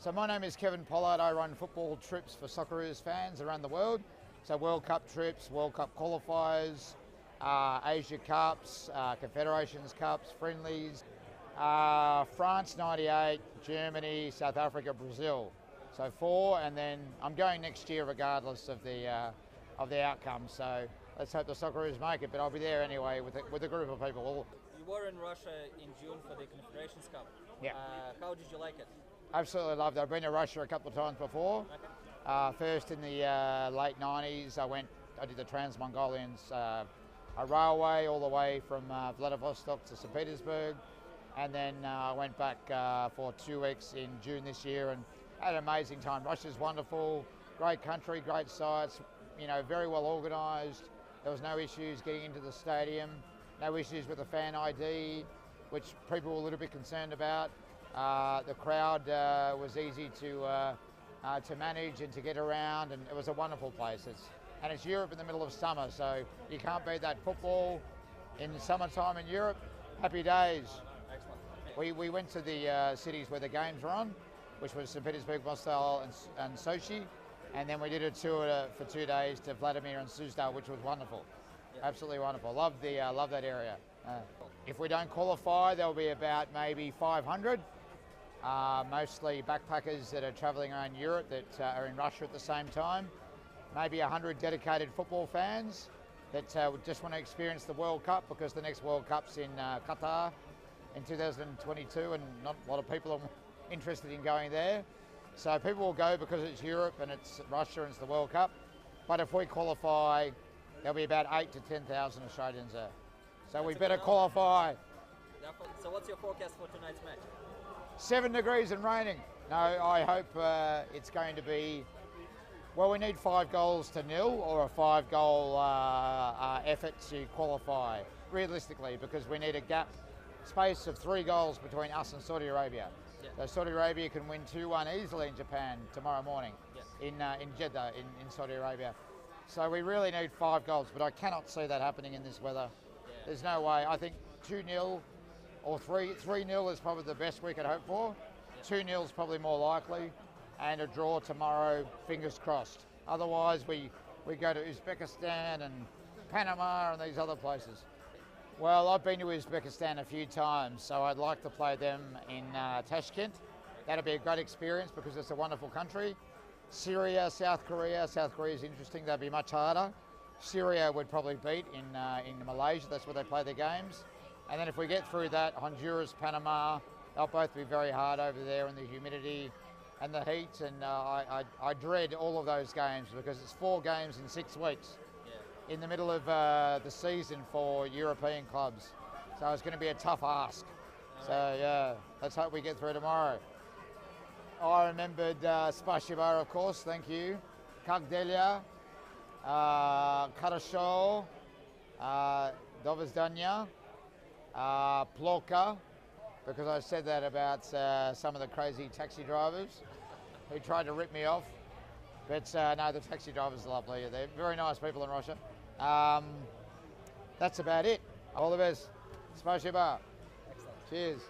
So my name is Kevin Pollard. I run football trips for Socceruz fans around the world. So World Cup trips, World Cup qualifiers, Asia Cups, Confederations Cups, friendlies, France 98, Germany, South Africa, Brazil. So 4, and then I'm going next year regardless of the outcome. So let's hope the Socceruz make it, but I'll be there anyway with a group of people. You were in Russia in June for the Confederations Cup. Yeah. How did you like it? Absolutely loved it. I've been to Russia a couple of times before. Okay. First in the late 90s, I did the Trans-Mongolian a railway all the way from Vladivostok to St. Petersburg. And then I went back for 2 weeks in June this year and had an amazing time. Russia's wonderful, great country, great sites, very well organised. There was no issues getting into the stadium, no issues with the fan ID, which people were a little bit concerned about. The crowd was easy to manage and to get around, and it was a wonderful place. It's Europe in the middle of summer, so you can't beat that. Football in summertime in Europe, happy days. Excellent. We went to the cities where the games were on, which was St. Petersburg, Moscow and Sochi, and then we did a tour for 2 days to Vladimir and Suzdal, which was wonderful. Yeah. Absolutely wonderful. Love that area. If we don't qualify, there'll be about maybe 500. Mostly backpackers that are travelling around Europe that are in Russia at the same time. Maybe 100 dedicated football fans that just want to experience the World Cup, because the next World Cup's in Qatar in 2022 and not a lot of people are interested in going there. So people will go because it's Europe and it's Russia and it's the World Cup. But if we qualify, there'll be about 8,000 to 10,000 Australians there. So we better qualify. So what's your forecast for tonight's match? 7 degrees and raining. No, I hope it's going to be, well, we need 5 goals to nil or a 5-goal effort to qualify, realistically, because we need a gap space of 3 goals between us and Saudi Arabia. Yeah. So Saudi Arabia can win 2-1 easily in Japan tomorrow morning. Yeah. In Jeddah in Saudi Arabia. So we really need 5 goals, but I cannot see that happening in this weather. Yeah. There's no way. I think 2-0 or 3-0 is probably the best we could hope for. Yeah. 2-0 is probably more likely, and a draw tomorrow, fingers crossed. Otherwise, we go to Uzbekistan and Panama and these other places. Well, I've been to Uzbekistan a few times, so I'd like to play them in Tashkent. That'd be a great experience because it's a wonderful country. Syria, South Korea is interesting. That'd be much harder. Syria would probably beat in Malaysia. That's where they play their games. And then if we get through that, Honduras, Panama, they'll both be very hard over there in the humidity and the heat. And I dread all of those games because it's 4 games in 6 weeks. In the middle of the season for European clubs. So it's going to be a tough ask. So yeah, let's hope we get through tomorrow. I remembered Spasiba, of course, thank you. Kagdelia, Karasho, Dovizdanya, Ploka, because I said that about some of the crazy taxi drivers who tried to rip me off. But no, the taxi drivers are lovely. They're very nice people in Russia. That's about it. All the best. Spasiba. Excellent. Cheers.